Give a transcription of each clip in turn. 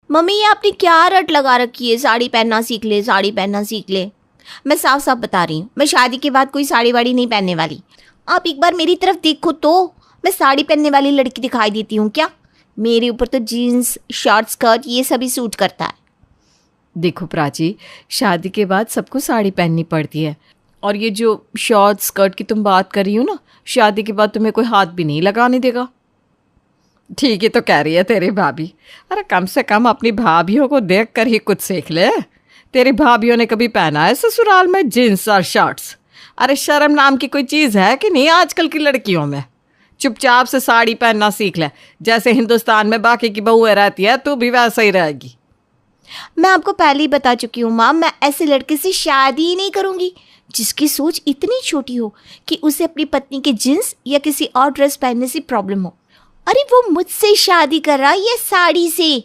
Mummy ये आपने क्या रट लगा रखी है, साड़ी पहनना सीख ले, साड़ी पहनना सीख ले। मैं साफ साफ बता रही हूँ, मैं शादी के बाद कोई साड़ी वाड़ी नहीं पहनने वाली। आप एक बार मेरी तरफ देखो तो, मैं साड़ी पहनने वाली लड़की दिखाई देती हूँ क्या? मेरे ऊपर तो जीन्स, शॉर्ट स्कर्ट ये सभी सूट करता है। देखो प्राची, शादी के बाद सबको साड़ी पहननी पड़ती है, और ये जो शॉर्ट स्कर्ट की तुम बात कर रही हो ना, शादी के बाद तुम्हें कोई हाथ भी नहीं लगाने देगा। ठीक है तो कह रही है तेरी भाभी। अरे कम से कम अपनी भाभीयों को देख कर ही कुछ सीख ले। तेरी भाभीयों ने कभी पहना है ससुराल में जीन्स और शर्ट्स? अरे शर्म नाम की कोई चीज़ है कि नहीं आजकल की लड़कियों में? चुपचाप से साड़ी पहनना सीख ले। जैसे हिंदुस्तान में बाकी की बहुएं रहती है, तू भी वैसा ही रहेगी। मैं आपको पहले ही बता चुकी हूँ माँ, मैं ऐसे लड़के से शादी ही नहीं करूँगी जिसकी सोच इतनी छोटी हो कि उसे अपनी पत्नी के जींस या किसी और ड्रेस पहनने से प्रॉब्लम हो। अरे वो मुझसे शादी कर रहा है ये साड़ी से।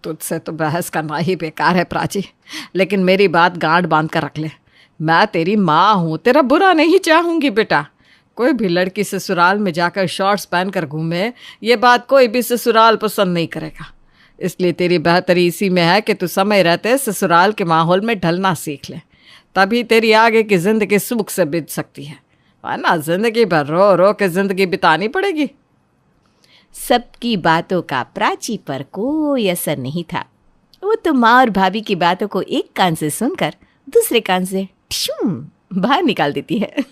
तुझसे तो बहस करना ही बेकार है प्राची, लेकिन मेरी बात गांठ बांध कर रख ले। मैं तेरी माँ हूँ, तेरा बुरा नहीं चाहूँगी बेटा। कोई भी लड़की ससुराल में जाकर शॉर्ट्स पहन कर घूमे, ये बात कोई भी ससुराल पसंद नहीं करेगा। इसलिए तेरी बेहतरी इसी में है कि तू समय रहते ससुराल के माहौल में ढलना सीख ले, तभी तेरी आगे की ज़िंदगी सुख से बीत सकती है, वरना ज़िंदगी भर रो रो के ज़िंदगी बितानी पड़ेगी। सबकी बातों का प्राची पर कोई असर नहीं था। वो तो माँ और भाभी की बातों को एक कान से सुनकर दूसरे कान से बाहर निकाल देती है।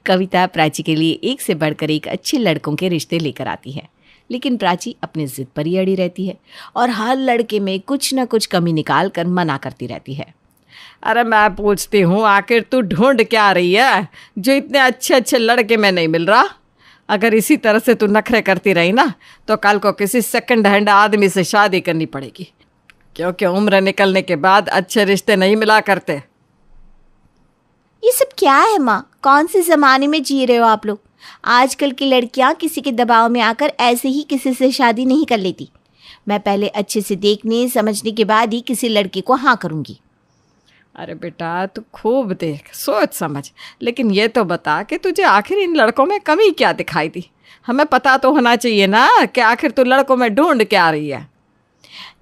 कविता प्राची के लिए एक से बढ़कर एक अच्छे लड़कों के रिश्ते लेकर आती है, लेकिन प्राची अपनी जिद पर ही अड़ी रहती है और हर लड़के में कुछ न कुछ कमी निकाल कर मना करती रहती है। अरे मैं पूछती हूँ, आखिर तू ढूंढ क्या रही है जो इतने अच्छे अच्छे लड़के में नहीं मिल रहा? अगर इसी तरह से तू नखरे करती रही ना, तो कल को किसी सेकंड हैंड आदमी से शादी करनी पड़ेगी, क्योंकि उम्र निकलने के बाद अच्छे रिश्ते नहीं मिला करते। ये सब क्या है माँ? कौन से ज़माने में जी रहे हो आप लोग? आजकल की लड़कियाँ किसी के दबाव में आकर ऐसे ही किसी से शादी नहीं कर लेती। मैं पहले अच्छे से देखने समझने के बाद ही किसी लड़के को हाँ करूँगी। अरे बेटा तू खूब देख सोच समझ, लेकिन ये तो बता कि तुझे आखिर इन लड़कों में कमी क्या दिखाई दी? हमें पता तो होना चाहिए ना कि आखिर तू लड़कों में ढूंढ क्या रही है।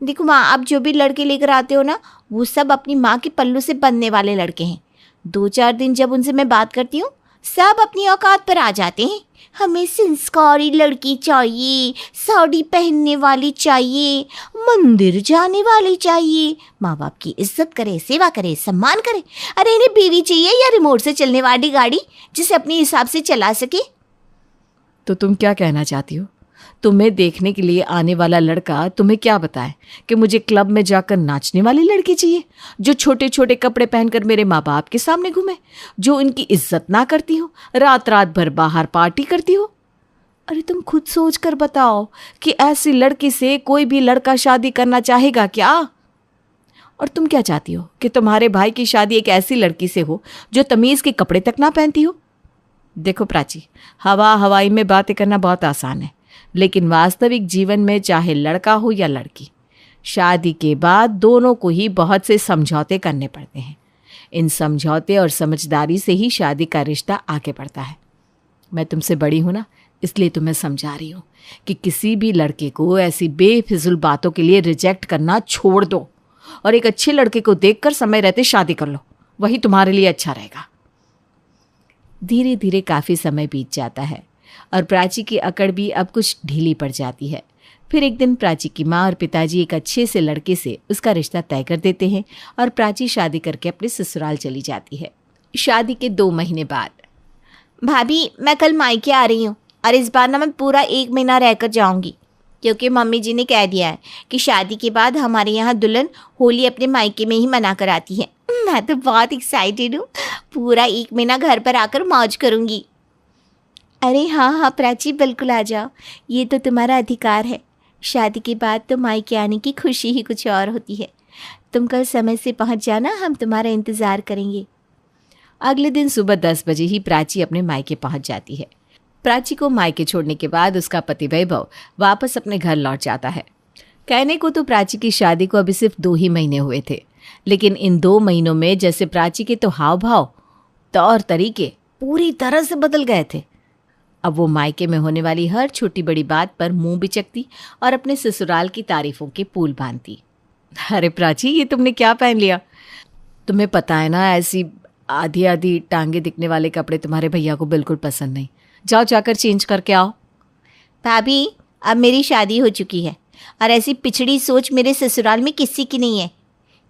देखो माँ, आप जो भी लड़के लेकर आते हो ना, वो सब अपनी माँ के पल्लू से बंधने वाले लड़के हैं। 2-4 दिन जब उनसे मैं बात करती हूँ, सब अपनी औकात पर आ जाते हैं। हमें संस्कारी लड़की चाहिए, साड़ी पहनने वाली चाहिए, मंदिर जाने वाली चाहिए, माँ बाप की इज्जत करे, सेवा करे, सम्मान करे। अरे इन्हें बीवी चाहिए या रिमोट से चलने वाली गाड़ी जिसे अपने हिसाब से चला सके। तो तुम क्या कहना चाहती हो? तुम्हें देखने के लिए आने वाला लड़का तुम्हें क्या बताए कि मुझे क्लब में जाकर नाचने वाली लड़की चाहिए, जो छोटे छोटे कपड़े पहनकर मेरे माँ बाप के सामने घूमे, जो उनकी इज्जत ना करती हो, रात रात भर बाहर पार्टी करती हो? अरे तुम खुद सोच कर बताओ कि ऐसी लड़की से कोई भी लड़का शादी करना चाहेगा क्या? और तुम क्या चाहती हो कि तुम्हारे भाई की शादी एक ऐसी लड़की से हो जो तमीज़ के कपड़े तक ना पहनती हो? देखो प्राची, हवा हवाई में बातें करना बहुत आसान है, लेकिन वास्तविक जीवन में चाहे लड़का हो या लड़की, शादी के बाद दोनों को ही बहुत से समझौते करने पड़ते हैं। इन समझौते और समझदारी से ही शादी का रिश्ता आगे बढ़ता है। मैं तुमसे बड़ी हूँ ना, इसलिए तुम्हें समझा रही हूँ कि किसी भी लड़के को ऐसी बेफिजुल बातों के लिए रिजेक्ट करना छोड़ दो और एक अच्छे लड़के को देखकर समय रहते शादी कर लो, वही तुम्हारे लिए अच्छा रहेगा। धीरे धीरे काफ़ी समय बीत जाता है और प्राची की अकड़ भी अब कुछ ढीली पड़ जाती है। फिर एक दिन प्राची की माँ और पिताजी एक अच्छे से लड़के से उसका रिश्ता तय कर देते हैं और प्राची शादी करके अपने ससुराल चली जाती है। शादी के 2 महीने बाद, भाभी मैं कल मायके आ रही हूँ और इस बार ना मैं पूरा 1 महीना रहकर जाऊँगी, क्योंकि मम्मी जी ने कह दिया है कि शादी के बाद हमारे यहाँ दुल्हन होली अपने मायके में ही मना कर आती है। मैं तो बहुत एक्साइटेड हूँ, पूरा 1 महीना घर पर आकर मौज करूँगी। अरे हाँ हाँ प्राची, बिल्कुल आ जाओ, ये तो तुम्हारा अधिकार है। शादी के बाद तो मायके आने की खुशी ही कुछ और होती है। तुम कल समय से पहुँच जाना, हम तुम्हारा इंतज़ार करेंगे। अगले दिन सुबह 10 बजे ही प्राची अपने मायके पहुँच जाती है। प्राची को मायके छोड़ने के बाद उसका पति वैभव वापस अपने घर लौट जाता है। कहने को तो प्राची की शादी को अभी सिर्फ 2 ही महीने हुए थे, लेकिन इन 2 महीनों में जैसे प्राची के तो हाव भाव, तौर तरीके पूरी तरह से बदल गए थे। अब वो मायके में होने वाली हर छोटी बड़ी बात पर मुंह बिचकती और अपने ससुराल की तारीफों के पुल बांधती। अरे प्राची, ये तुमने क्या पहन लिया? तुम्हें पता है ना, ऐसी आधी आधी टांगे दिखने वाले कपड़े तुम्हारे भैया को बिल्कुल पसंद नहीं। जाओ जाकर चेंज करके आओ। भाभी, अब मेरी शादी हो चुकी है और ऐसी पिछड़ी सोच मेरे ससुराल में किसी की नहीं है।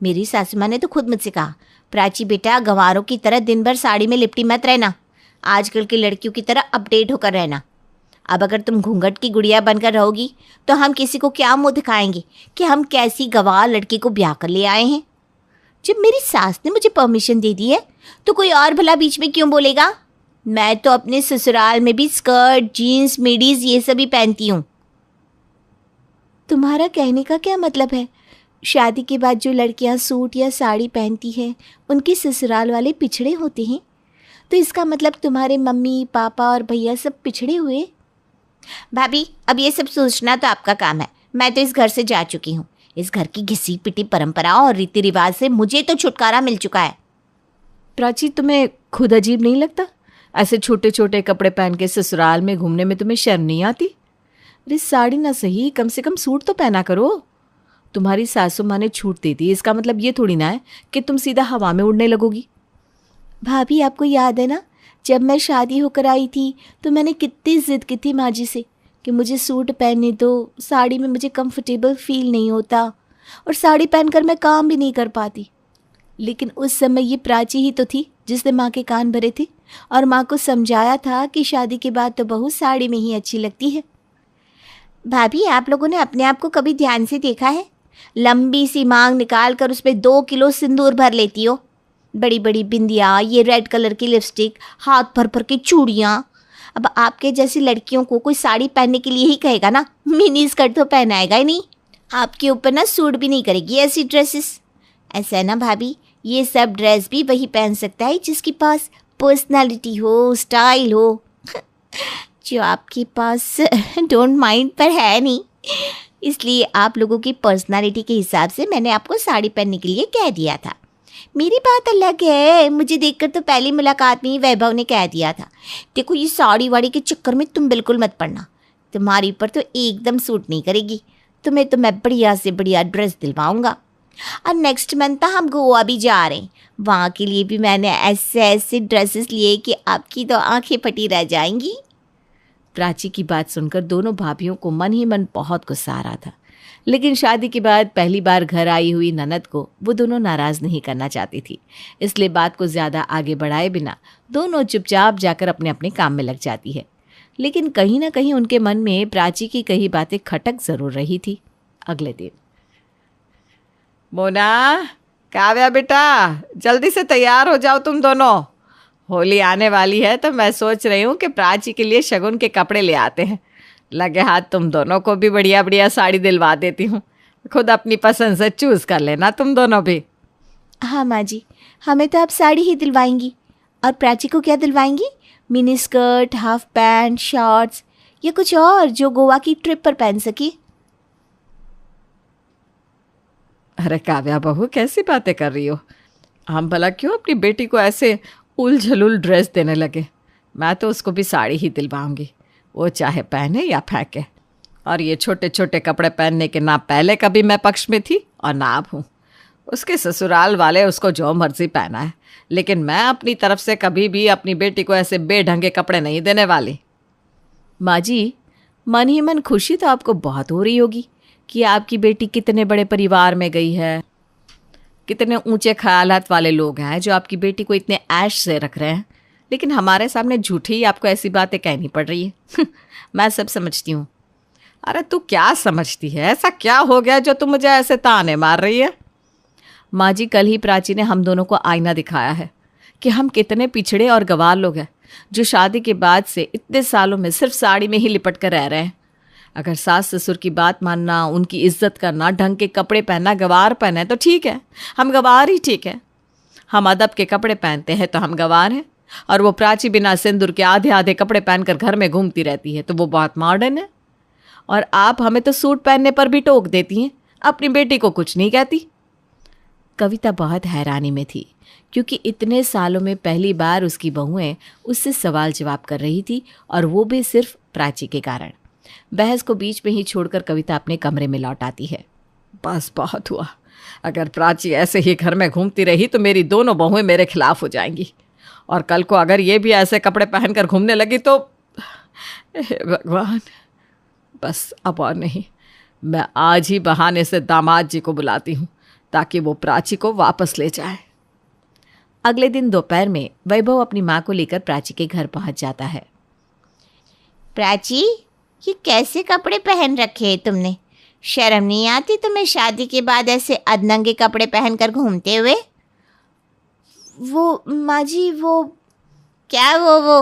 मेरी सासू माँ ने तो खुद मुझसे कहा, प्राची बेटा, गंवारों की तरह दिन भर साड़ी में लिपटी मत रहना, आजकल की लड़कियों की तरह अपडेट होकर रहना। अब अगर तुम घूंघट की गुड़िया बनकर रहोगी तो हम किसी को क्या मुंह दिखाएंगे कि हम कैसी गंवार लड़की को ब्याह कर ले आए हैं। जब मेरी सास ने मुझे परमिशन दे दी है तो कोई और भला बीच में क्यों बोलेगा? मैं तो अपने ससुराल में भी स्कर्ट, जीन्स, मिडीज ये सभी पहनती हूँ। तुम्हारा कहने का क्या मतलब है? शादी के बाद जो लड़कियां सूट या साड़ी पहनती हैं उनके ससुराल वाले पिछड़े होते हैं, तो इसका मतलब तुम्हारे मम्मी पापा और भैया सब पिछड़े हुए? भाभी, अब ये सब सोचना तो आपका काम है। मैं तो इस घर से जा चुकी हूँ। इस घर की घिसी पिटी परंपराओं और रीति रिवाज से मुझे तो छुटकारा मिल चुका है। प्राची, तुम्हें खुद अजीब नहीं लगता? ऐसे छोटे छोटे कपड़े पहन के ससुराल में घूमने में तुम्हें शर्म नहीं आती? अरे साड़ी ना सही, कम से कम सूट तो पहना करो। तुम्हारी सासू माँ ने छूट दे दी, इसका मतलब ये थोड़ी ना है कि तुम सीधा हवा में उड़ने लगोगी। भाभी, आपको याद है ना, जब मैं शादी होकर आई थी तो मैंने कितनी ज़िद की थी माँ जी से कि मुझे सूट पहनने दो, साड़ी में मुझे कंफर्टेबल फील नहीं होता और साड़ी पहनकर मैं काम भी नहीं कर पाती। लेकिन उस समय ये प्राची ही तो थी जिसने माँ के कान भरे थे और माँ को समझाया था कि शादी के बाद तो बहू साड़ी में ही अच्छी लगती है। भाभी, आप लोगों ने अपने आप को कभी ध्यान से देखा है? लंबी सी मांग निकाल कर उसमें 2 किलो सिंदूर भर लेती हो, बड़ी बड़ी बिंदिया, ये रेड कलर की लिपस्टिक, हाथ भर भर के चूड़ियाँ। अब आपके जैसी लड़कियों को कोई साड़ी पहनने के लिए ही कहेगा ना, मिनी स्कर्ट तो पहनाएगा ही नहीं। आपके ऊपर ना सूट भी नहीं करेगी ऐसी ड्रेसेस। ऐसा है ना भाभी, ये सब ड्रेस भी वही पहन सकता है जिसके पास पर्सनालिटी हो, स्टाइल हो, जो आपके पास डोंट माइंड पर है नहीं। इसलिए आप लोगों की पर्सनालिटी के हिसाब से मैंने आपको साड़ी पहनने के लिए कह दिया था। मेरी बात अलग है, मुझे देखकर तो पहली मुलाकात में ही वैभव ने कह दिया था, देखो ये साड़ी वाड़ी के चक्कर में तुम बिल्कुल मत पड़ना, तुम्हारी ऊपर तो एकदम सूट नहीं करेगी, तुम्हें तो मैं बढ़िया से बढ़िया ड्रेस दिलवाऊंगा। और नेक्स्ट मंथ हम गोवा भी जा रहे हैं, वहाँ के लिए भी मैंने ऐसे ऐसे ड्रेसेस लिए कि आपकी तो आंखें फटी रह जाएंगी। प्राची की बात सुनकर दोनों भाभियों को मन ही मन बहुत गुस्सा आ रहा था, लेकिन शादी के बाद पहली बार घर आई हुई ननद को वो दोनों नाराज़ नहीं करना चाहती थी। इसलिए बात को ज़्यादा आगे बढ़ाए बिना दोनों चुपचाप जाकर अपने अपने काम में लग जाती है। लेकिन कहीं ना कहीं उनके मन में प्राची की कई बातें खटक ज़रूर रही थी। अगले दिन, मोना, काव्या बेटा, जल्दी से तैयार हो जाओ तुम दोनों, होली आने वाली है तो मैं सोच रही हूँ कि प्राची के लिए शगुन के कपड़े ले आते हैं। लगे हाथ तुम दोनों को भी बढ़िया बढ़िया साड़ी दिलवा देती हूँ, खुद अपनी पसंद से चूज़ कर लेना तुम दोनों भी। हाँ माँ जी, हमें तो आप साड़ी ही दिलवाएंगी, और प्राची को क्या दिलवाएंगी? Mini skirt, half pant, shorts या कुछ और जो गोवा की ट्रिप पर पहन सकी? अरे काव्या बहू, कैसी बातें कर रही हो? हम भला क्यों अपनी बेटी को ऐसे उल ड्रेस देने लगे? मैं तो उसको भी साड़ी ही दिलवाऊंगी, वो चाहे पहने या फेंके। और ये छोटे छोटे कपड़े पहनने के ना पहले कभी मैं पक्ष में थी और ना अब हूँ। उसके ससुराल वाले उसको जो मर्जी पहना है, लेकिन मैं अपनी तरफ से कभी भी अपनी बेटी को ऐसे बेढंगे कपड़े नहीं देने वाली। माँ जी, मन ही मन खुशी तो आपको बहुत हो रही होगी कि आपकी बेटी कितने बड़े परिवार में गई है, कितने ऊंचे ख्यालात वाले लोग हैं जो आपकी बेटी को इतने ऐश से रख रहे हैं, लेकिन हमारे सामने झूठी ही आपको ऐसी बातें कहनी पड़ रही है। मैं सब समझती हूँ। अरे तू क्या समझती है? ऐसा क्या हो गया जो तुम मुझे ऐसे ताने मार रही है? माँ जी, कल ही प्राची ने हम दोनों को आईना दिखाया है कि हम कितने पिछड़े और गंवार लोग हैं जो शादी के बाद से इतने सालों में सिर्फ साड़ी में ही लिपट कर रह रहे हैं। अगर सास ससुर की बात मानना, उनकी इज्जत करना, ढंग के कपड़े पहनना, गंवार पहने तो ठीक है, हम गंवार ही ठीक है। हम अदब के कपड़े पहनते हैं तो हम गंवार हैं, और वो प्राची बिना सिंदूर के आधे आधे कपड़े पहनकर घर में घूमती रहती है तो वो बहुत मॉडर्न है। और आप हमें तो सूट पहनने पर भी टोक देती हैं, अपनी बेटी को कुछ नहीं कहती। कविता बहुत हैरानी में थी क्योंकि इतने सालों में पहली बार उसकी बहुएं उससे सवाल जवाब कर रही थी, और वो भी सिर्फ प्राची के कारण। बहस को बीच में ही छोड़कर कविता अपने कमरे में लौट आती है। बस बहुत हुआ। अगर प्राची ऐसे ही घर में घूमती रही तो मेरी दोनों बहुएं मेरे खिलाफ हो जाएंगी, और कल को अगर ये भी ऐसे कपड़े पहनकर घूमने लगी तो हे भगवान। बस अब और नहीं, मैं आज ही बहाने से दामाद जी को बुलाती हूँ ताकि वो प्राची को वापस ले जाए। अगले दिन दोपहर में वैभव अपनी माँ को लेकर प्राची के घर पहुंच जाता है। प्राची, ये कैसे कपड़े पहन रखे हैं तुमने? शर्म नहीं आती तुम्हें शादी के बाद ऐसे अधनंगे कपड़े पहनकर घूमते हुए? वो माँ जी, वो क्या वो?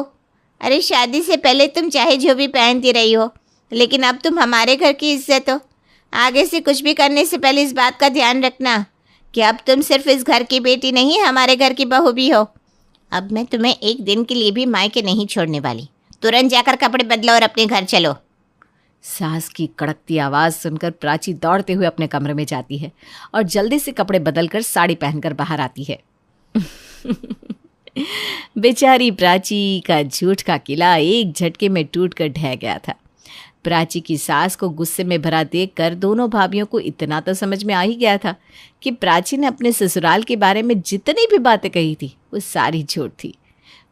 अरे शादी से पहले तुम चाहे जो भी पहनती रही हो, लेकिन अब तुम हमारे घर की इज्जत हो। आगे से कुछ भी करने से पहले इस बात का ध्यान रखना कि अब तुम सिर्फ इस घर की बेटी नहीं, हमारे घर की बहू भी हो। अब मैं तुम्हें एक दिन के लिए भी मायके नहीं छोड़ने वाली। तुरंत जाकर कपड़े बदलो और अपने घर चलो। सास की कड़कती आवाज़ सुनकर प्राची दौड़ते हुए अपने कमरे में जाती है और जल्दी से कपड़े बदलकर साड़ी पहनकर बाहर आती है। बेचारी प्राची का झूठ का किला एक झटके में टूटकर ढह गया था। प्राची की सास को गुस्से में भरा देखकर दोनों भाभियों को इतना तो समझ में आ ही गया था कि प्राची ने अपने ससुराल के बारे में जितनी भी बातें कही थी वो सारी झूठ थी।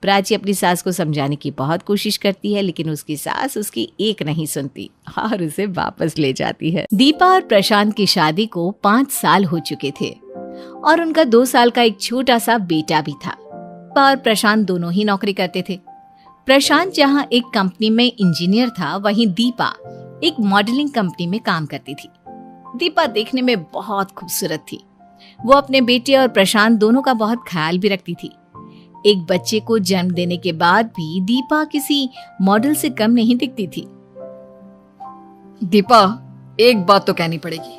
प्राची अपनी सास को समझाने की बहुत कोशिश करती है, लेकिन उसकी सास उसकी एक नहीं सुनती और उसे वापस ले जाती है। दीपा और प्रशांत की शादी को 5 साल हो चुके थे और उनका 2 साल का एक छोटा सा बेटा भी था। दीपा और प्रशांत दोनों ही नौकरी करते थे। प्रशांत जहाँ एक कंपनी में इंजीनियर था, वहीं दीपा एक मॉडलिंग कंपनी में काम करती थी। दीपा देखने में बहुत खूबसूरत थी। वो अपने बेटे और प्रशांत दोनों का बहुत ख्याल भी रखती थी। एक बच्चे को जन्म देने के बाद भी दीपा किसी मॉडल से कम नहीं दिखती थी। दीपा, एक बात तो कहनी पड़ेगी,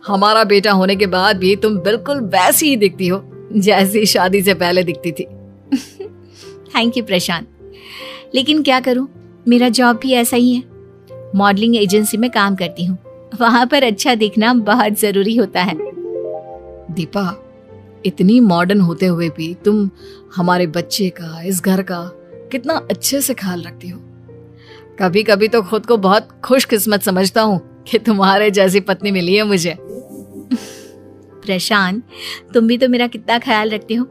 हमारा बेटा होने के बाद भी तुम बिल्कुल वैसी ही दिखती हो जैसी शादी से पहले दिखती थी। थैंक यू प्रशांत, लेकिन क्या करूं, मेरा जॉब भी ऐसा ही है। मॉडलिंग एजेंसी में काम करती हूँ, वहां पर अच्छा दिखना बहुत जरूरी होता है। दीपा, इतनी मॉडर्न होते हुए भी तुम हमारे बच्चे का, इस घर का कितना अच्छे से ख्याल रखती हो। कभी कभी तो खुद को बहुत खुशकिस्मत समझता हूँ कि तुम्हारे जैसी पत्नी मिली है मुझे। प्रशांत, तुम भी तो मेरा कितना ख्याल रखते हो।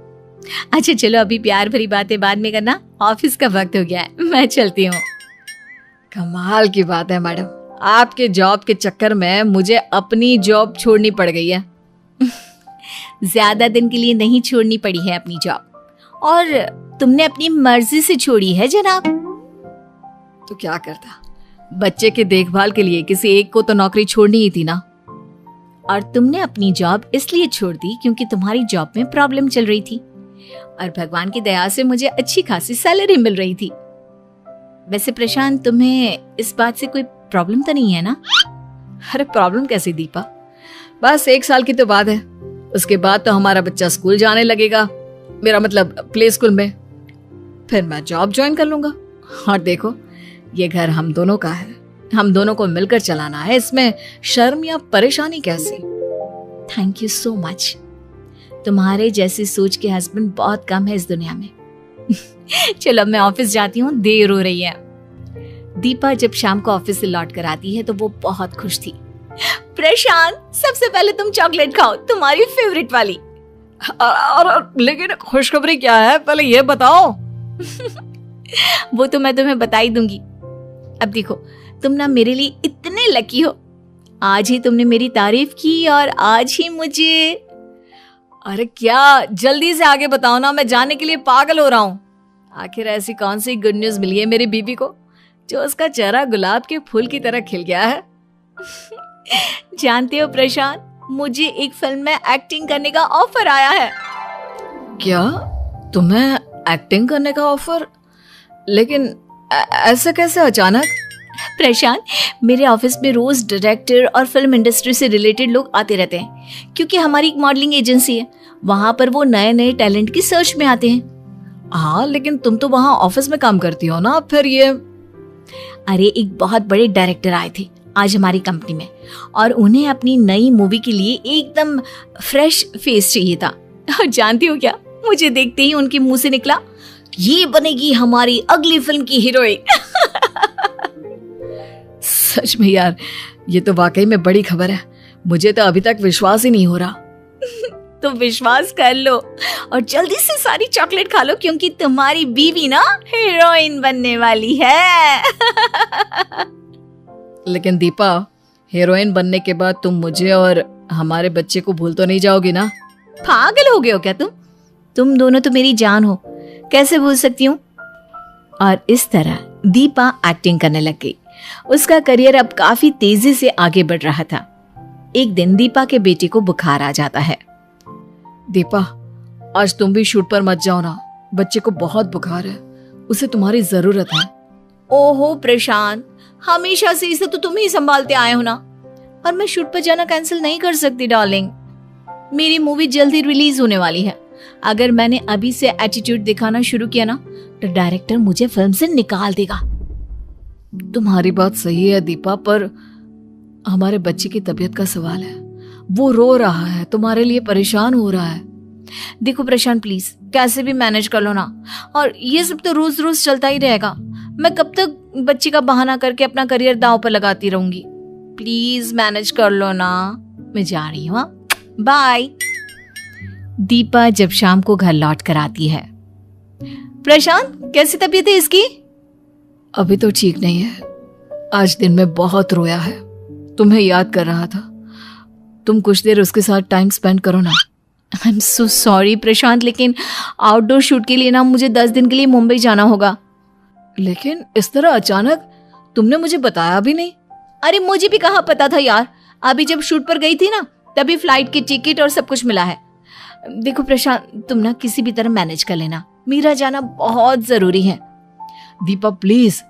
अच्छा चलो, अभी प्यार भरी बातें बाद में करना, ऑफिस का वक्त हो गया है, मैं चलती हूँ। कमाल की बात है मैडम, आपके जॉब के चक्कर में मुझे अपनी जॉब छोड़नी पड़ गई है। ज्यादा दिन के लिए नहीं छोड़नी पड़ी है अपनी जॉब, और तुमने अपनी मर्जी से छोड़ी है जनाब। तो क्या करता, बच्चे के देखभाल के लिए किसी एक को तो नौकरी छोड़नी ही थी ना। और तुमने अपनी जॉब इसलिए छोड़ दी क्योंकि तुम्हारी जॉब में प्रॉब्लम चल रही थी, और भगवान की दया से मुझे अच्छी खासी सैलरी मिल रही थी। वैसे प्रशांत, तुम्हें इस बात से कोई प्रॉब्लम तो नहीं है ना? अरे प्रॉब्लम कैसी दीपा, बस 1 साल की तो बात है, उसके बाद तो हमारा बच्चा स्कूल जाने लगेगा, मेरा मतलब प्ले स्कूल में, फिर मैं जॉब ज्वाइन कर लूंगा। और देखो, ये घर हम दोनों का है, हम दोनों को मिलकर चलाना है, इसमें शर्म या परेशानी कैसी? Thank you so much. तुम्हारे जैसी सोच के हस्बैंड बहुत कम है इस दुनिया में। चलो अब मैं ऑफिस जाती हूँ, देर हो रही है। दीपा जब शाम को ऑफिस से लौट कर आती है तो वो बहुत खुश थी। प्रशांत, सबसे पहले तुम चॉकलेट खाओ, तुम्हारी फेवरेट वाली। और लेकिन खुशखबरी क्या है, पहले ये बताओ। वो तो मैं तुम्हें बता ही दूंगी। अब देखो, तुम ना मेरे लिए इतने लकी हो। आज ही तुमने मेरी तारीफ की और आज ही मुझे। अरे क्या, जल्दी से आगे बताओ ना, मैं जाने के लिए पागल हो रहा हूँ। आखिर ऐसी कौन सी गुड न्यूज मिली है मेरी बीबी को जो उसका चेहरा गुलाब के फूल की तरह खिल गया है? जानते हो प्रशांत, मुझे एक फिल्म में एक्टिंग करने का ऑफर आया है। क्या, तुम्हें एक्टिंग करने का ऑफर? लेकिन ऐसा कैसे अचानक? प्रशांत, मेरे ऑफिस में रोज डायरेक्टर और फिल्म इंडस्ट्री से रिलेटेड लोग आते रहते हैं, क्योंकि हमारी एक मॉडलिंग एजेंसी है। वहां पर वो नए नए टैलेंट की सर्च में आते हैं। हाँ, लेकिन तुम तो वहां ऑफिस में काम करती हो ना, फिर ये। अरे, एक बहुत बड़े डायरेक्टर आए थे आज हमारी कंपनी में, और उन्हें अपनी नई मूवी के लिए एकदम फ्रेश फेस चाहिए था। और जानती हो क्या, मुझे देखते ही उनके मुंह से निकला, ये बनेगी हमारी अगली फिल्म की हीरोइन। सच में यार, ये तो वाकई में बड़ी खबर है। मुझे तो अभी तक विश्वास ही नहीं हो रहा। तो विश्वास कर लो और जल्दी से सारी चॉकलेट खा लो, क्योंकि तुम्हारी बीवी ना हीरोइन बनने वाली है। लेकिन दीपा, हीरोइन बनने के बाद तुम मुझे और हमारे बच्चे को भूल तो नहीं जाओगी ना? पागल हो गए हो क्या तुम दोनों तो मेरी जान हो, कैसे भूल सकती हूँ। और इस तरह दीपा एक्टिंग करने लग गई। उसका करियर अब काफी तेजी से आगे बढ़ रहा था। एक दिन दीपा के बेटे को बुखार आ जाता है। दीपा, आज तुम भी शूट पर मत जाओ ना, बच्चे को बहुत बुखार है, उसे तुम्हारी जरूरत है। ओहो प्रशांत, हमेशा से इसे तो तुम ही संभालते आए हो ना, और मैं शूट पर जाना कैंसिल नहीं कर सकती डार्लिंग। मेरी मूवी जल्दी रिलीज होने वाली है। अगर मैंने अभी से एटीट्यूड दिखाना शुरू किया ना, तो डायरेक्टर मुझे फिल्म से निकाल देगा। तुम्हारी बात सही है दीपा, पर हमारे बच्चे की तबीयत का सवाल है। वो रो रहा है, तुम्हारे लिए परेशान हो रहा है। देखो प्रशांत, प्लीज कैसे भी मैनेज कर लो ना, और ये सब तो रोज रोज चलता ही रहेगा। मैं कब तक बच्ची का बहाना करके अपना करियर दांव पर लगाती रहूंगी। प्लीज मैनेज कर लो ना। मैं जा रही हूँ, बाय। दीपा जब शाम को घर लौट कर आती है, प्रशांत कैसी तबीयत है इसकी? अभी तो ठीक नहीं है, आज दिन में बहुत रोया है, तुम्हें याद कर रहा था। तुम कुछ देर उसके साथ टाइम स्पेंड करो ना। आई एम सो सॉरी प्रशांत, लेकिन आउटडोर शूट के लिए ना मुझे 10 दिन के लिए मुंबई जाना होगा। लेकिन इस तरह अचानक तुमने मुझे बताया भी नहीं। अरे मुझे भी कहाँ पता था यार, अभी जब शूट पर गई थी ना, तभी फ्लाइट की टिकट और सब कुछ मिला है। देखो प्रशांत, तुम ना किसी भी तरह मैनेज कर लेना, मेरा जाना बहुत जरूरी है। दीपा प्लीज,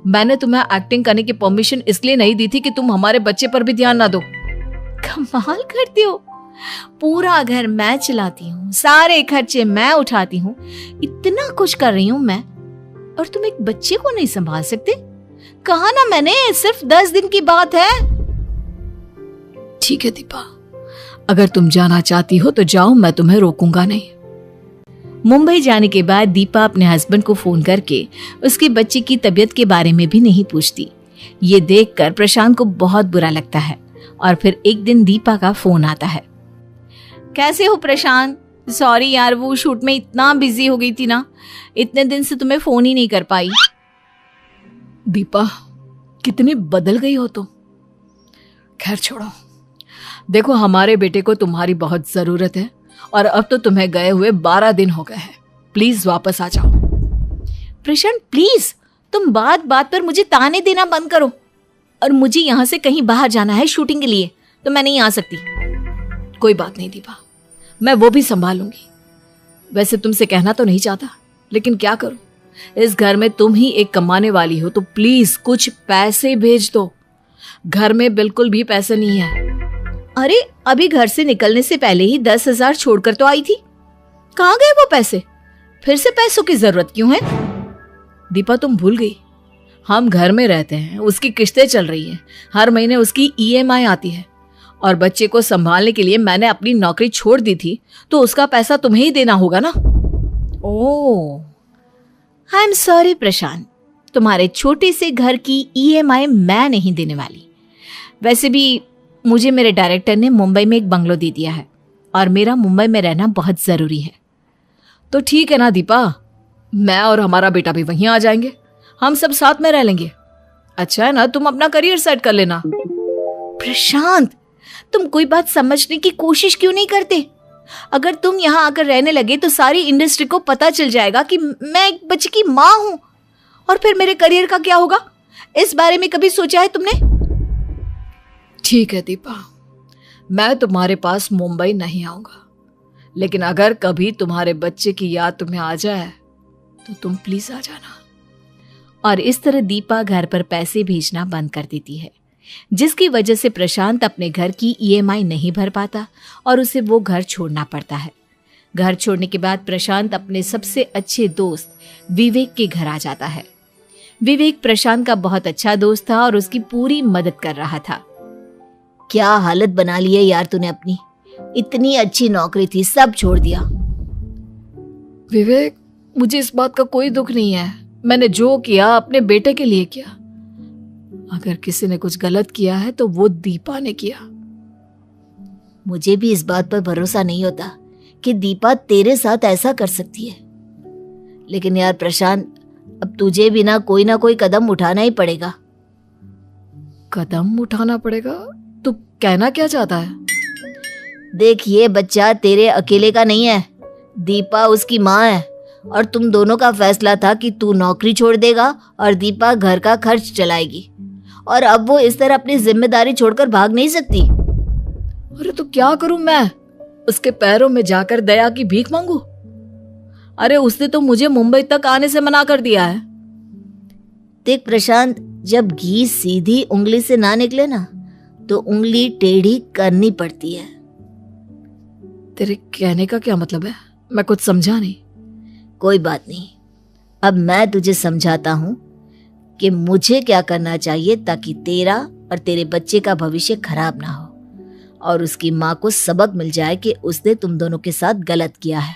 मैंने तुम्हें एक्टिंग करने की परमिशन इसलिए नहीं दी थी कि तुम हमारे बच्चे पर भी ध्यान ना दो। कमाल करती हो, पूरा घर मैं चलाती हूँ, सारे खर्चे मैं उठाती हूँ, इतना कुछ कर रही हूँ मैं, और तुम एक बच्चे को नहीं संभाल सकते? कहा ना मैंने, सिर्फ 10 दिन की बात है। ठीक है दीपा, अगर तुम जाना चाहती हो तो जाओ, मैं तुम्हें रोकूंगा नहीं। मुंबई जाने के बाद दीपा अपने हस्बैंड को फोन करके उसके बच्चे की तबीयत के बारे में भी नहीं पूछती। ये देखकर प्रशांत को बहुत बुरा लगता है। और फिर एक दिन दीपा का फोन आता है। कैसे हो प्रशांत? सॉरी यार, वो शूट में इतना बिजी हो गई थी ना, इतने दिन से तुम्हें फोन ही नहीं कर पाई। दीपा, कितनी बदल गई हो तुम। खैर छोड़ो, देखो हमारे बेटे को तुम्हारी बहुत जरूरत है, और अब तो तुम्हें गए हुए 12 दिन हो गए हैं। प्लीज वापस आ जाओ। प्रशांत प्लीज, तुम बात बात पर मुझे ताने देना बंद करो। और मुझे यहाँ से कहीं बाहर जाना है शूटिंग के लिए, तो मैं नहीं आ सकती। कोई बात नहीं दीपा, मैं वो भी संभालूंगी। वैसे तुमसे कहना तो नहीं चाहता, लेकिन क्या करूं, इस घर में तुम ही एक कमाने वाली हो, तो प्लीज कुछ पैसे भेज दो। घर में बिल्कुल भी पैसे नहीं है। अरे अभी घर से निकलने से पहले ही 10,000 छोड़कर तो आई थी, कहाँ गए वो पैसे? फिर से पैसों की जरूरत क्यों है? दीपा तुम भूल गई, हम घर में रहते हैं, उसकी किस्तें चल रही हैं, हर महीने उसकी EMI आती है, और बच्चे को संभालने के लिए मैंने अपनी नौकरी छोड़ दी थी, तो उसका पैसा तुम्हें ही देना होगा ना। ओह, आई एम सॉरी प्रशांत, तुम्हारे छोटे से घर की EMI मैं नहीं देने वाली। वैसे भी मुझे मेरे डायरेक्टर ने मुंबई में एक बंगलो दे दिया है, और मेरा मुंबई में रहना बहुत जरूरी है। तो ठीक है ना दीपा, मैं और हमारा बेटा भी वहीं आ जाएंगे, हम सब साथ में रह लेंगे। अच्छा है ना, तुम अपना करियर सेट कर लेना। प्रशांत, तुम कोई बात समझने की कोशिश क्यों नहीं करते? अगर तुम यहाँ आकर रहने लगे तो सारी इंडस्ट्री को पता चल जाएगा कि मैं एक बच्चे की माँ हूं, और फिर मेरे करियर का क्या होगा? इस बारे में कभी सोचा है तुमने? ठीक है दीपा, मैं तुम्हारे पास मुंबई नहीं आऊंगा, लेकिन अगर कभी तुम्हारे बच्चे की याद तुम्हें आ जाए तो तुम प्लीज आ जाना। और इस तरह दीपा घर पर पैसे भेजना बंद कर देती है, जिसकी वजह से प्रशांत अपने घर की EMI नहीं भर पाता और उसे वो घर छोड़ना पड़ता है। घर छोड़ने के बाद प्रशांत अपने सबसे अच्छे दोस्त विवेक के घर आ जाता है। विवेक प्रशांत का बहुत अच्छा दोस्त था और उसकी पूरी मदद कर रहा था। क्या हालत बना ली है यार तूने अपनी, इतनी अच्छी नौकरी थी, सब छोड़ दिया। विवेक, मुझे इस बात का कोई दुख नहीं है। मैंने जो किया अपने बेटे के लिए किया। अगर किसी ने कुछ गलत किया है तो वो दीपा ने किया। मुझे भी इस बात पर भरोसा नहीं होता कि दीपा तेरे साथ ऐसा कर सकती है। लेकिन यार प्रशांत, अब तुझे भी ना कोई कदम उठाना ही पड़ेगा। कदम उठाना पड़ेगा? तू कहना क्या चाहता है? देख, ये बच्चा तेरे अकेले का नहीं है। दीपा उसकी माँ है और तुम दोनों का फैसला था कि तू नौकरी छोड़ देगा और दीपा घर का खर्च चलाएगी। और अब वो इस तरह अपनी जिम्मेदारी छोड़कर भाग नहीं सकती। अरे तो क्या करूं मैं? उसके पैरों में जाकर दया की भीख मांगू? अरे उसने तो मुझे मुंबई तक आने से मना कर दिया है। देख प्रशांत, जब घी सीधी उंगली से ना निकले ना तो उंगली टेढ़ी करनी पड़ती है। तेरे कहने का क्या मतलब है? मैं कुछ समझा नहीं। कोई बात नहीं, अब मैं तुझे समझाता हूँ कि मुझे क्या करना चाहिए ताकि तेरा और तेरे बच्चे का भविष्य खराब ना हो और उसकी माँ को सबक मिल जाए कि उसने तुम दोनों के साथ गलत किया है।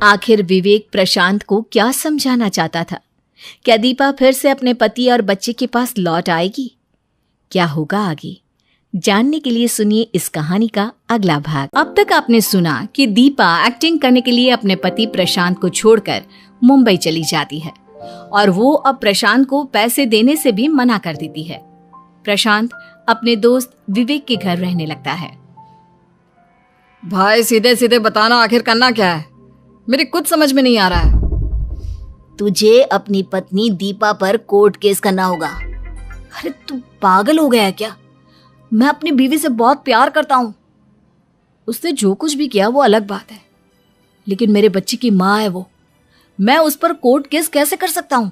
आखिर विवेक प्रशांत को क्या समझाना चाहता था? क्या दीपा फिर से अपने पति और बच्चे के पास लौट आएगी? क्या होगा आगे? जानने के लिए सुनिए इस कहानी का अगला भाग। अब तक आपने सुना कि दीपा एक्टिंग करने के लिए अपने पति प्रशांत को छोड़कर मुंबई चली जाती है और वो अब प्रशांत को पैसे देने से भी मना कर देती है। प्रशांत अपने दोस्त विवेक के घर रहने लगता है। भाई सीधे सीधे बताना, आखिर करना क्या है? मेरी कुछ समझ में नहीं आ रहा है। तुझे अपनी पत्नी दीपा पर कोर्ट केस करना होगा। अरे तू पागल हो गया है क्या? मैं अपनी बीवी से बहुत प्यार करता हूँ। उसने जो कुछ भी किया वो अलग बात है, लेकिन मेरे बच्चे की माँ है वो। मैं उस पर कोर्ट केस कैसे कर सकता हूँ?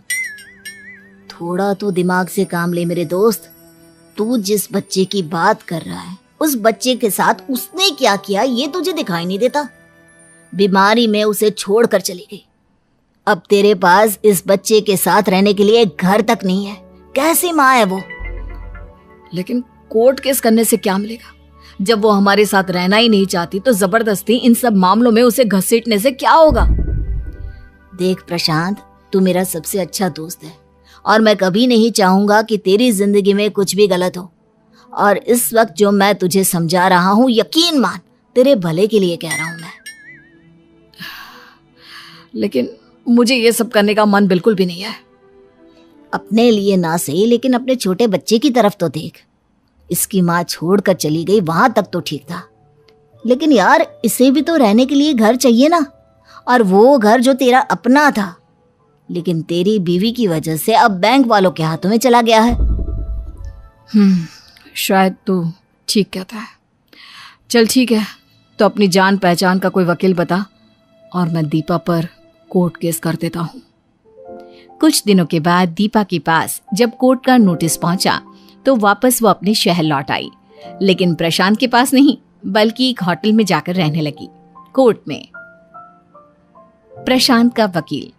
थोड़ा तो दिमाग से काम ले मेरे दोस्त। तू जिस बच्चे की बात कर रहा है उस बच्चे के साथ उसने क्या किया ये तुझे दिखाई नहीं देता। बीमारी में उसे छोड़कर चली गई। अब तेरे पास इस बच्चे के साथ रहने के लिए घर तक नहीं है। कैसी माँ है वो? लेकिन कोर्ट केस करने से क्या मिलेगा? जब वो हमारे साथ रहना ही नहीं चाहती तो जबरदस्ती इन सब मामलों में उसे घसीटने से क्या होगा? देख प्रशांत, तू मेरा सबसे अच्छा दोस्त है और मैं कभी नहीं चाहूंगा कि तेरी जिंदगी में कुछ भी गलत हो। और इस वक्त जो मैं तुझे समझा रहा हूँ, यकीन मान, तेरे भले के लिए कह रहा हूँ मैं। लेकिन मुझे ये सब करने का मन बिल्कुल भी नहीं है। अपने लिए ना सही, लेकिन अपने छोटे बच्चे की तरफ तो देख। इसकी माँ छोड़कर चली गई, वहां तक तो ठीक था, लेकिन यार इसे भी तो रहने के लिए घर चाहिए ना। और वो घर जो तेरा अपना था, लेकिन तेरी बीवी की वजह से अब बैंक वालों के हाथों में चला गया है। शायद तू ठीक कहता है। चल ठीक है, तो अपनी जान पहचान का कोई वकील बता और मैं दीपा पर कोर्ट केस कर देता हूँ। कुछ दिनों के बाद दीपा के पास जब कोर्ट का नोटिस पहुंचा तो वापस वो अपने शहर लौट आई, लेकिन प्रशांत के पास नहीं, बल्कि एक होटल में जाकर रहने लगी। कोर्ट में प्रशांत का वकील।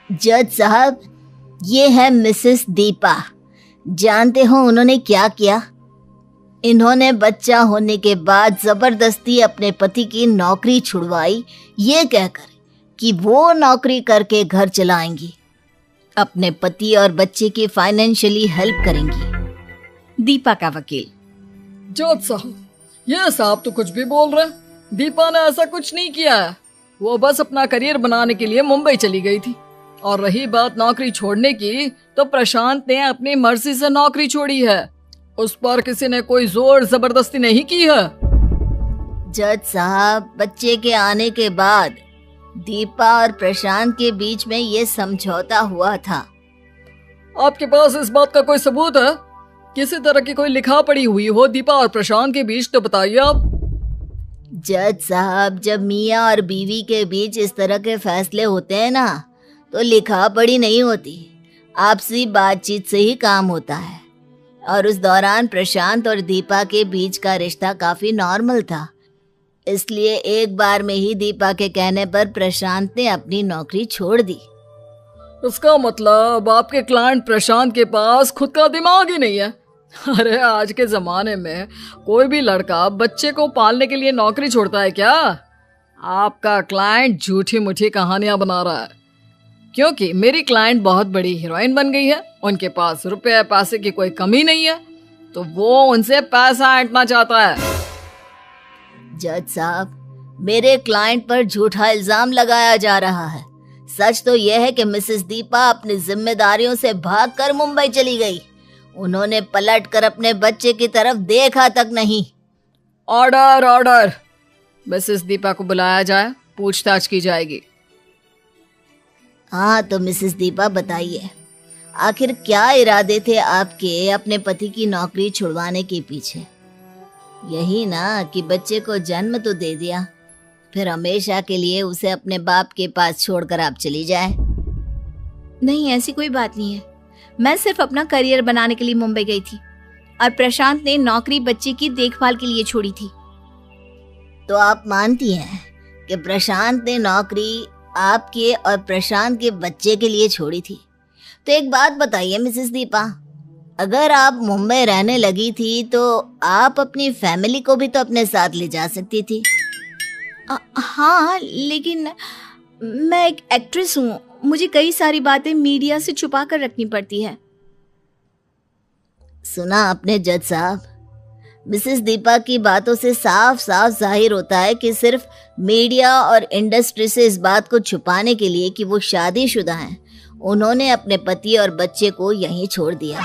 जज साहब, ये है मिसेस दीपा। जानते हो उन्होंने क्या किया? इन्होंने बच्चा होने के बाद जबरदस्ती अपने पति की नौकरी छुड़वाई, ये कहकर कि वो नौकरी करके घर चलाएंगी, अपने पति और बच्चे की फाइनेंशियली हेल्प करेंगी। दीपा का वकील। जज साहब, ये साहब तो कुछ भी बोल रहे हैं। दीपा ने ऐसा कुछ नहीं किया है। वो बस अपना करियर बनाने के लिए मुंबई चली गई थी। और रही बात नौकरी छोड़ने की, तो प्रशांत ने अपनी मर्जी से नौकरी छोड़ी है। उस पर किसी ने कोई जोर जबरदस्ती नहीं की है। जज साहब, बच्चे के आने के बाद दीपा और प्रशांत के बीच में ये समझौता हुआ था। आपके पास इस बात का कोई सबूत है? किसी तरह की कोई लिखा पड़ी हुई हो दीपा और प्रशांत के बीच, तो बताइए आप। जज साहब, जब मियाँ और बीवी के बीच इस तरह के फैसले होते हैं ना, तो लिखा पढ़ी नहीं होती, आपसी बातचीत से ही काम होता है। और उस दौरान प्रशांत और दीपा के बीच का रिश्ता काफी नॉर्मल था, इसलिए एक बार में ही दीपा के कहने पर प्रशांत ने अपनी नौकरी छोड़ दी। इसका मतलब आपके क्लाइंट प्रशांत के पास खुद का दिमाग ही नहीं है। अरे आज के जमाने में कोई भी लड़का बच्चे को पालने के लिए नौकरी छोड़ता है क्या? आपका क्लाइंट झूठी मूठी कहानियां बना रहा है, क्योंकि मेरी क्लाइंट बहुत बड़ी हीरोइन बन गई है, उनके पास रुपए पैसे की कोई कमी नहीं है, तो वो उनसे पैसा ऐंठना चाहता है। जज साहब, मेरे क्लाइंट पर झूठा इल्जाम लगाया जा रहा है। सच तो यह है कि मिसेस दीपा अपनी जिम्मेदारियों से भागकर मुंबई चली गई। उन्होंने पलटकर अपने बच्चे की तरफ देखा तक नहीं। ऑर्डर ऑर्डर, मिसेस दीपा को बुलाया जाए, पूछताछ की जाएगी। हाँ तो मिसेस दीपा बताइए, आखिर क्या इरादे थे आपके अपने पति की नौकरी छुड़वाने के पीछे? यही ना कि बच्चे को जन्म तो दे दिया, फिर हमेशा के लिए उसे अपने बाप के पास छोड़कर आप चली जाए। नहीं, ऐसी कोई बात नहीं है। मैं सिर्फ अपना करियर बनाने के लिए मुंबई गई थी और प्रशांत ने नौकरी बच्चे की देखभाल के लिए छोड़ी थी। तो आप मानती हैं कि प्रशांत ने नौकरी आपके और प्रशांत के बच्चे के लिए छोड़ी थी? तो एक बात बताइए मिसेस दीपा, अगर आप मुंबई रहने लगी थी तो आप अपनी फैमिली को भी तो अपने साथ ले जा सकती थी। हाँ, लेकिन मैं एक एक्ट्रेस हूँ, मुझे कई सारी बातें मीडिया से छुपा कर रखनी पड़ती है। सुना आपने जज साहब, मिसेस दीपा की बातों से साफ साफ जाहिर होता है कि सिर्फ मीडिया और इंडस्ट्री से इस बात को छुपाने के लिए कि वो शादीशुदा हैं, उन्होंने अपने पति और बच्चे को यहीं छोड़ दिया।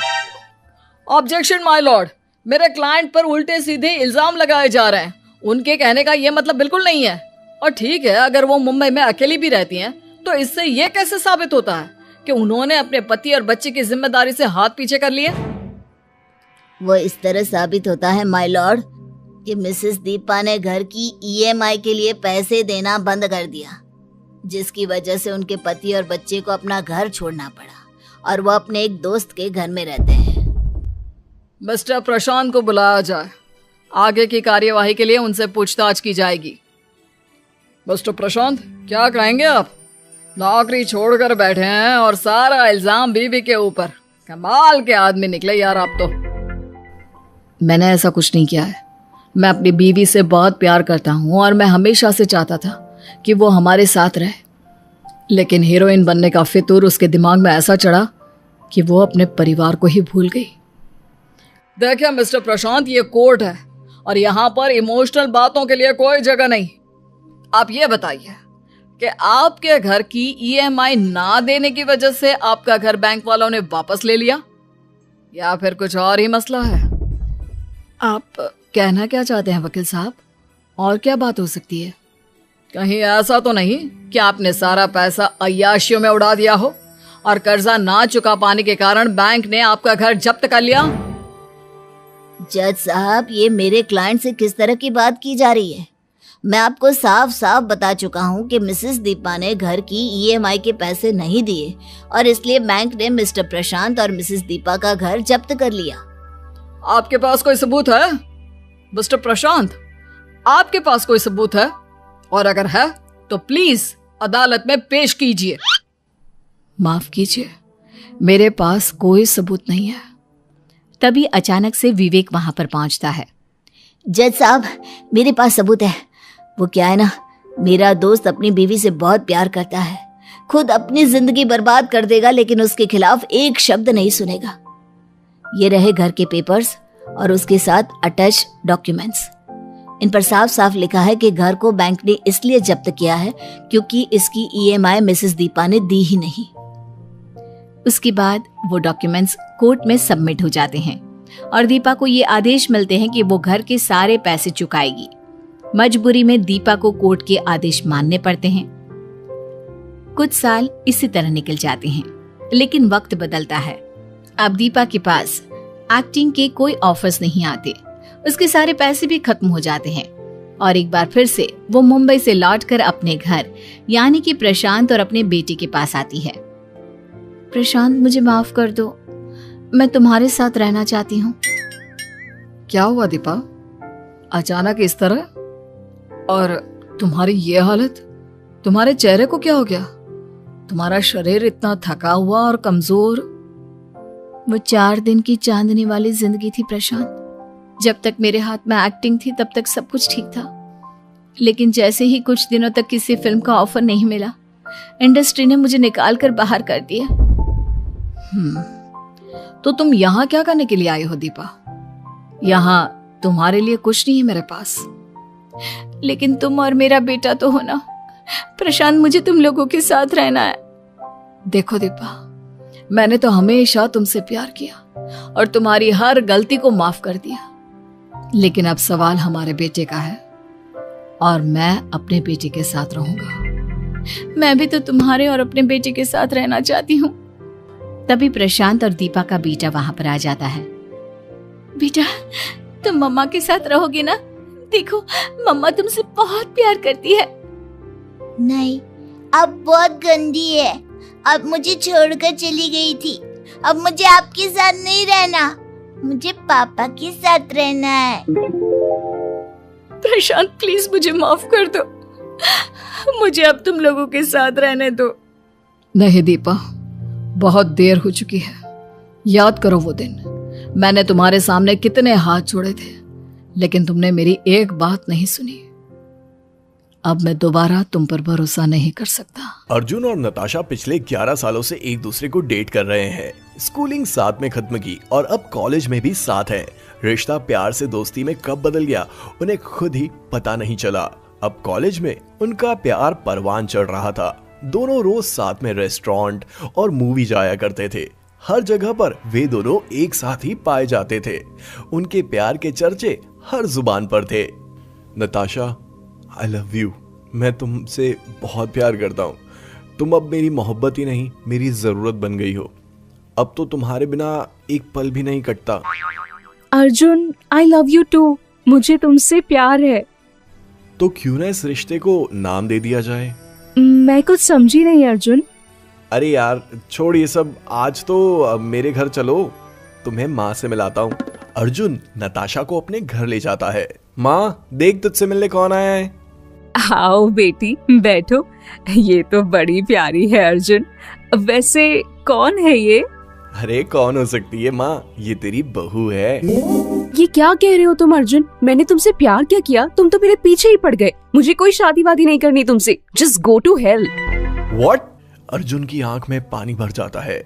ऑब्जेक्शन माय लॉर्ड, मेरे क्लाइंट पर उल्टे सीधे इल्जाम लगाए जा रहे हैं। उनके कहने का ये मतलब बिल्कुल नहीं है। और ठीक है, अगर वो मुंबई में अकेली भी रहती हैं, तो इससे ये कैसे साबित होता है कि उन्होंने अपने पति और बच्चे की जिम्मेदारी से हाथ पीछे कर लिए? वो इस तरह साबित होता है माय लॉर्ड कि मिसेस दीपा ने घर की EMI के लिए पैसे देना बंद कर दिया, जिसकी वजह से उनके पति और बच्चे को अपना घर छोड़ना पड़ा और वो अपने एक दोस्त के घर में रहते हैं। मिस्टर प्रशांत को बुलाया जाए, आगे की कार्यवाही के लिए उनसे पूछताछ की जाएगी। मिस्टर प्रशांत, क्या कहेंगे आप? नौकरी छोड़कर बैठे हैं और सारा इल्जाम बीवी के ऊपर। कमाल के आदमी निकले यार आप तो। मैंने ऐसा कुछ नहीं किया है। मैं अपनी बीवी से बहुत प्यार करता हूँ और मैं हमेशा से चाहता था कि वो हमारे साथ रहे, लेकिन हीरोइन बनने का फितूर उसके दिमाग में ऐसा चढ़ा कि वो अपने परिवार को ही भूल गई। देखिए मिस्टर प्रशांत, ये कोर्ट है और यहाँ पर इमोशनल बातों के लिए कोई जगह नहीं। आप ये बताइए कि आपके घर की EMI ना देने की वजह से आपका घर बैंक वालों ने वापस ले लिया, या फिर कुछ और ही मसला है? आप कहना क्या चाहते हैं वकील साहब? और क्या बात हो सकती है? कहीं ऐसा तो नहीं कि आपने सारा पैसा अय्याशियों में उड़ा दिया हो और कर्जा ना चुका पाने के कारण बैंक ने आपका घर जब्त कर लिया? जज साहब, ये मेरे क्लाइंट से किस तरह की बात की जा रही है? मैं आपको साफ साफ बता चुका हूँ कि मिसेस दीपा ने घर की EMI के पैसे नहीं दिए और इसलिए बैंक ने मिस्टर प्रशांत और मिसेस दीपा का घर जब्त कर लिया। आपके पास कोई सबूत है मिस्टर प्रशांत? आपके पास कोई सबूत है? और अगर है तो प्लीज अदालत में पेश कीजिए। माफ कीजिए, मेरे पास कोई सबूत नहीं है। तभी अचानक से विवेक वहां पर पहुंचता है। जज साहब, मेरे पास सबूत है। वो क्या है ना, मेरा दोस्त अपनी बीवी से बहुत प्यार करता है, खुद अपनी जिंदगी बर्बाद कर देगा लेकिन उसके खिलाफ एक शब्द नहीं सुनेगा। ये रहे घर के पेपर्स और उसके साथ अटैच डॉक्यूमेंट्स। इन पर साफ साफ लिखा है कि घर को बैंक ने इसलिए जब्त किया है क्योंकि इसकी EMI मिसेस दीपा ने दी ही नहीं। उसके बाद वो डॉक्यूमेंट्स कोर्ट में सबमिट हो जाते हैं और दीपा को ये आदेश मिलते हैं कि वो घर के सारे पैसे चुकाएगी। मजबूरी में दीपा को कोर्ट के आदेश मानने पड़ते हैं। कुछ साल इसी तरह निकल जाते हैं, लेकिन वक्त बदलता है। अब दीपा के पास एक्टिंग के कोई ऑफर्स नहीं आते, उसके सारे पैसे भी खत्म हो जाते हैं और एक बार फिर से वो मुंबई से लौटकर अपने घर यानी कि प्रशांत और अपने बेटे के पास आती है। प्रशांत, मुझे माफ कर दो, मैं तुम्हारे साथ रहना चाहती हूँ। क्या हुआ दीपा, अचानक इस तरह? और तुम्हारी ये हालत, तुम्हारे चेहरे को क्या हो गया? तुम्हारा शरीर इतना थका हुआ और कमजोर। वो 4 दिन की चांदनी वाली जिंदगी थी प्रशांत। जब तक मेरे हाथ में एक्टिंग थी तब तक सब कुछ ठीक था, लेकिन जैसे ही कुछ दिनों तक किसी फिल्म का ऑफर नहीं मिला, इंडस्ट्री ने मुझे निकाल कर बाहर कर दिया। तो तुम यहाँ क्या करने के लिए आई हो दीपा? यहाँ तुम्हारे लिए कुछ नहीं है मेरे पास। लेकिन तुम और मेरा बेटा तो हो ना प्रशांत, मुझे तुम लोगों के साथ रहना है। देखो दीपा, मैंने तो हमेशा तुमसे प्यार किया और तुम्हारी हर गलती को माफ कर दिया, लेकिन अब सवाल हमारे बेटे का है और मैं अपने बेटे के साथ रहूंगा। मैं भी तो तुम्हारे और अपने बेटे के साथ रहना चाहती हूँ। तभी प्रशांत और दीपा का बेटा वहां पर आ जाता है। बेटा, तुम मम्मा के साथ रहोगे ना? देखो, मम्मा तुमसे बहुत प्यार करती है। नहीं, अब बहुत गंदी है। अब मुझे छोड़कर चली गई थी। अब मुझे आपके साथ नहीं रहना, मुझे पापा के साथ रहना है। प्रशांत, प्लीज मुझे माफ कर दो। मुझे अब तुम लोगों के साथ रहने दो। नहीं दीपा, बहुत देर हो चुकी है। याद करो वो दिन मैंने तुम्हारे सामने कितने हाथ जोड़े थे, लेकिन तुमने मेरी एक बात नहीं सुनी। अब मैं दोबारा तुम पर भरोसा नहीं कर सकता। अर्जुन और नताशा पिछले 11 सालों से एक दूसरे को डेट कर रहे हैं। स्कूलिंग साथ में खत्म की और अब कॉलेज में भी साथ है। रिश्ता प्यार से दोस्ती में कब बदल गया उन्हें खुद ही पता नहीं चला। अब कॉलेज में उनका प्यार परवान चढ़ रहा था। दोनों रोज साथ में रेस्टोरेंट और मूवी जाया करते थे। हर जगह पर वे दोनों एक साथ ही पाए जाते थे। उनके प्यार के चर्चे हर जुबान पर थे। नताशा, आई लव यू। मैं तुमसे बहुत प्यार करता हूँ। तुम अब मेरी मोहब्बत ही नहीं, मेरी जरूरत बन गई हो। अब तो तुम्हारे बिना एक पल भी नहीं कटता। Arjun, I love you too. मुझे तुमसे प्यार है। तो क्यों ना इस रिश्ते को नाम दे दिया जाए? मैं कुछ समझी नहीं अर्जुन। अरे यार छोड़ ये सब, आज तो मेरे घर चलो, तुम्हें माँ से मिलाता हूँ। अर्जुन नताशा को अपने घर ले जाता है। माँ देख, तुझसे मिलने कौन आया है। आओ बेटी, बैठो। ये तो बड़ी प्यारी है अर्जुन। वैसे कौन है ये? अरे कौन हो सकती है माँ, ये तेरी बहू है। ये क्या कह रहे हो तुम अर्जुन? मैंने तुमसे प्यार क्या किया? तुम तो मेरे पीछे ही पड़ गए। मुझे कोई शादी वादी नहीं करनी तुमसे। Just go to hell. What? Arjun की आंख में पानी भर जाता है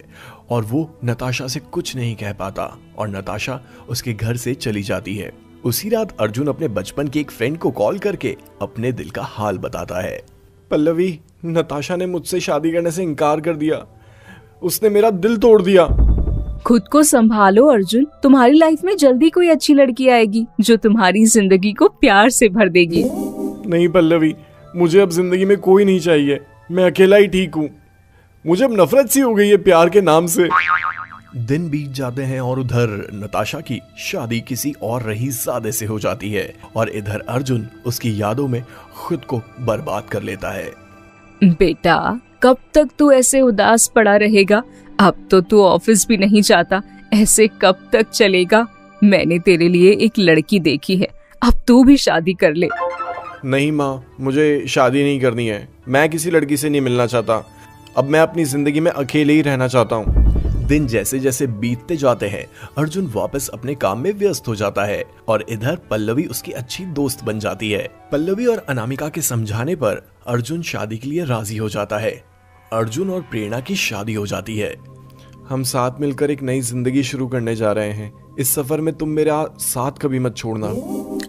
और वो नताशा से कुछ नहीं कह पाता और नताशा उसके घर से चली जाती है। उसी रात अर्जुन अपने बचपन के एक फ्रेंड को कॉल करके अपने दिल का हाल बताता है। पल्लवी, नताशा ने मुझसे शादी करने से इनकार कर दिया। उसने मेरा दिल तोड़ दिया। खुद को संभालो अर्जुन। तुम्हारी लाइफ में जल्दी कोई अच्छी लड़की आएगी जो तुम्हारी जिंदगी को प्यार से भर देगी। नहीं पल्लवी, मुझे अब जिंदगी में कोई नहीं चाहिए। मैं अकेला ही ठीक हूँ। मुझे अब नफरत सी हो गई है प्यार के नाम से। दिन बीत जाते हैं और उधर नताशा की शादी किसी और रईसजादे से हो जाती है और इधर अर्जुन उसकी यादों में खुद को बर्बाद कर लेता है। बेटा, कब तक तू ऐसे उदास पड़ा रहेगा? अब तो तू ऑफिस भी नहीं जाता। ऐसे कब तक चलेगा? मैंने तेरे लिए एक लड़की देखी है, अब तू भी शादी कर ले। नहीं माँ, मुझे शादी नहीं करनी है। मैं किसी लड़की से नहीं मिलना चाहता। अब मैं अपनी जिंदगी में अकेले ही रहना चाहता हूँ। दिन जैसे जैसे बीतते जाते हैं अर्जुन वापस अपने काम में व्यस्त हो जाता है और इधर पल्लवी उसकी अच्छी दोस्त बन जाती है। पल्लवी और अनामिका के समझाने पर अर्जुन शादी के लिए राजी हो जाता है। अर्जुन और प्रेरणा की शादी हो जाती है। हम साथ मिलकर एक नई जिंदगी शुरू करने जा रहे हैं। इस सफर में तुम मेरा साथ कभी मत छोड़ना।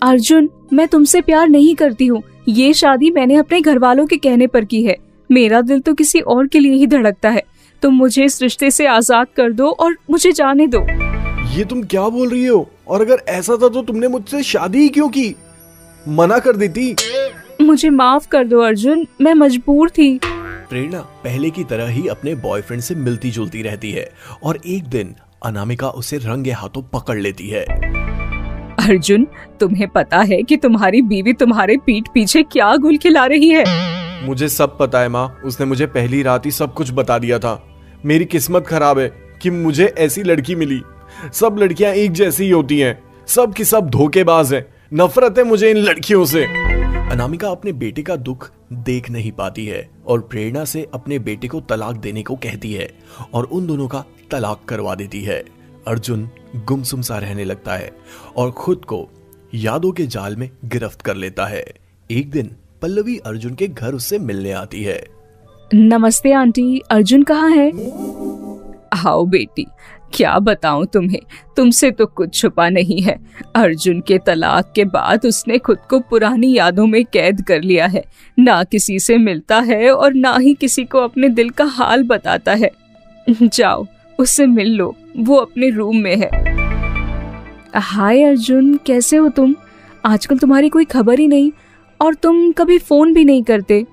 अर्जुन, मैं तुमसे प्यार नहीं करती हूँ। ये शादी मैंने अपने घर वालों के कहने पर की है। मेरा दिल तो किसी और के लिए ही धड़कता है। तुम मुझे इस रिश्ते से आजाद कर दो और मुझे जाने दो। ये तुम क्या बोल रही हो? और अगर ऐसा था तो तुमने मुझसे शादी ही क्यों की? मना कर देती। मुझे माफ कर दो अर्जुन, मैं मजबूर थी। प्रेरणा पहले की तरह ही अपने बॉयफ्रेंड से मिलती जुलती रहती है और एक दिन अनामिका उसे रंगे हाथों पकड़ लेती है। अर्जुन, तुम्हें पता है कि तुम्हारी बीवी तुम्हारे पीठ पीछे क्या गुल खिला रही है? मुझे सब पता है माँ, उसने मुझे पहली रात ही सब कुछ बता दिया था। मेरी किस्मत खराब है कि मुझे ऐसी लड़की मिली। सब लड़कियां एक जैसी ही होती हैं, सब की सब धोखेबाज हैं। नफरत है मुझे इन लड़कियों से। अनामिका अपने बेटे का दुख देख नहीं पाती है और प्रेरणा से अपने बेटे को तलाक देने को कहती है और उन दोनों का तलाक करवा देती है। अर्जुन गुमसुम सा रहने लगता है और खुद को यादों के जाल में गिरफ्त कर लेता है। एक दिन पल्लवी अर्जुन के घर उससे मिलने आती है। नमस्ते आंटी, अर्जुन कहाँ है? आओ बेटी, क्या बताऊं तुम्हें, तुमसे तो कुछ छुपा नहीं है। अर्जुन के तलाक के बाद उसने खुद को पुरानी यादों में कैद कर लिया है। ना किसी से मिलता है और ना ही किसी को अपने दिल का हाल बताता है। जाओ उससे मिल लो, वो अपने रूम में है। हाय अर्जुन, कैसे हो तुम? आजकल तुम्हारी कोई खबर ही नहीं और तुम कभी फोन भी नहीं करते,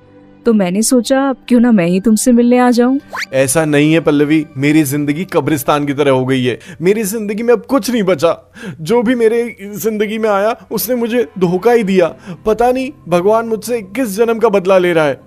तो मैंने सोचा अब क्यों ना मैं ही तुमसे मिलने आ जाऊं। ऐसा नहीं है पल्लवी, मेरी जिंदगी कब्रिस्तान की तरह हो गई है। मेरी जिंदगी में अब कुछ नहीं बचा। जो भी मेरे जिंदगी में आया उसने मुझे धोखा ही दिया। पता नहीं भगवान मुझसे किस जन्म का बदला ले रहा है।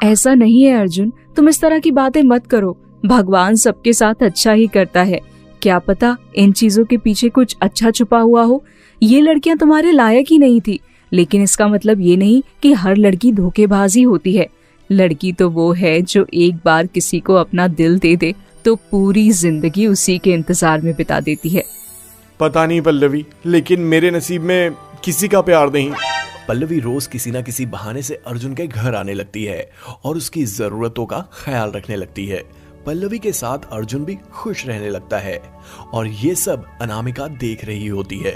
ऐसा नहीं है अर्जुन, तुम इस तरह की बातें मत करो। भगवान सबके साथ अच्छा ही करता है। क्या पता इन चीजों के पीछे कुछ अच्छा छुपा हुआ हो। ये लड़कियां तुम्हारे लायक ही नहीं थी, लेकिन इसका मतलब ये नहीं कि हर लड़की धोखेबाजी होती है। लड़की तो वो है जो एक बार किसी को अपना दिल दे दे तो पूरी जिंदगी उसी के इंतजार में बिता देती है। पता नहीं पल्लवी, लेकिन मेरे नसीब में किसी का प्यार नहीं। पल्लवी रोज किसी ना किसी बहाने से अर्जुन के घर आने लगती है और उसकी जरूरतों का ख्याल रखने लगती है। पल्लवी के साथ अर्जुन भी खुश रहने लगता है और ये सब अनामिका देख रही होती है।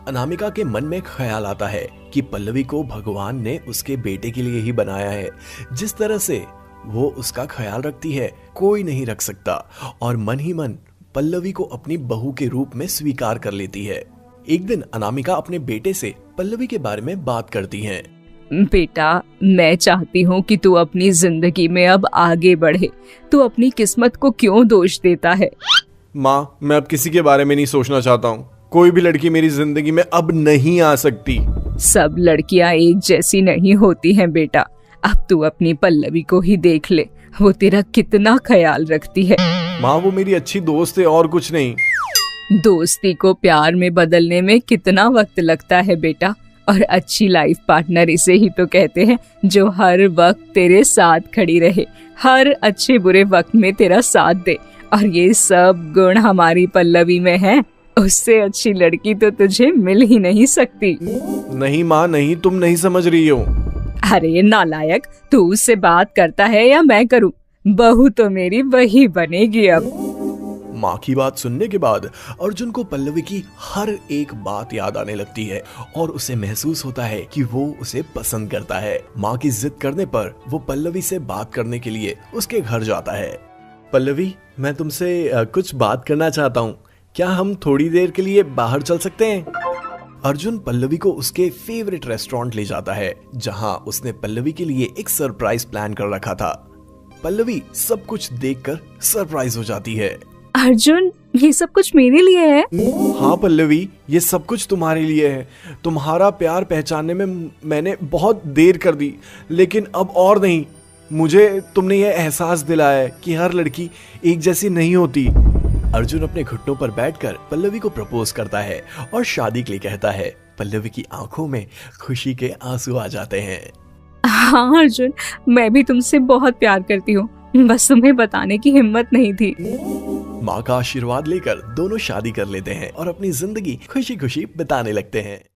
अनामिका के मन में ख्याल आता है कि पल्लवी को भगवान ने उसके बेटे के लिए ही बनाया है। जिस तरह से वो उसका ख्याल रखती है कोई नहीं रख सकता, और मन ही मन पल्लवी को अपनी बहू के रूप में स्वीकार कर लेती है। एक दिन अनामिका अपने बेटे से पल्लवी के बारे में बात करती हैं। बेटा, मैं चाहती हूँ कि तू अपनी जिंदगी में अब आगे बढ़े। तू अपनी किस्मत को क्यों दोष देता है? माँ, मैं अब किसी के बारे में नहीं सोचना चाहता हूँ। कोई भी लड़की मेरी जिंदगी में अब नहीं आ सकती। सब लड़कियां एक जैसी नहीं होती हैं बेटा। अब तू अपनी पल्लवी को ही देख ले, वो तेरा कितना ख्याल रखती है। माँ, वो मेरी अच्छी दोस्त है और कुछ नहीं। दोस्ती को प्यार में बदलने में कितना वक्त लगता है बेटा, और अच्छी लाइफ पार्टनर इसे ही तो कहते हैं जो हर वक्त तेरे साथ खड़ी रहे, हर अच्छे बुरे वक्त में तेरा साथ दे। और ये सब गुण हमारी पल्लवी में है। उससे अच्छी लड़की तो तुझे मिल ही नहीं सकती। नहीं माँ, नहीं, तुम नहीं समझ रही हो। अरे नालायक, तू उससे बात करता है या मैं करूं? बहू तो मेरी वही बनेगी अब। माँ की बात सुनने के बाद अर्जुन को पल्लवी की हर एक बात याद आने लगती है और उसे महसूस होता है कि वो उसे पसंद करता है। माँ की जिद करने पर वो पल्लवी से बात करने के लिए उसके घर जाता है। पल्लवी, मैं तुमसे कुछ बात करना चाहता हूँ। क्या हम थोड़ी देर के लिए बाहर चल सकते हैं? अर्जुन पल्लवी को उसके फेवरेट रेस्टोरेंट ले जाता है, जहां उसने पल्लवी के लिए एक सरप्राइज प्लान कर रखा था। पल्लवी सब कुछ देखकर सरप्राइज हो जाती है। अर्जुन, ये सब कुछ मेरे लिए है? हाँ पल्लवी, ये सब कुछ तुम्हारे लिए है। तुम्हारा प्यार पहचानने में मैंने बहुत देर कर दी, लेकिन अब और नहीं। मुझे तुमने ये एहसास दिलाया है कि हर लड़की एक जैसी नहीं होती। अर्जुन अपने घुटनों पर बैठकर पल्लवी को प्रपोज करता है और शादी के लिए कहता है। पल्लवी की आंखों में खुशी के आंसू आ जाते हैं। हाँ अर्जुन, मैं भी तुमसे बहुत प्यार करती हूँ, बस तुम्हें बताने की हिम्मत नहीं थी। माँ का आशीर्वाद लेकर दोनों शादी कर लेते हैं और अपनी जिंदगी खुशी खुशी बिताने लगते हैं।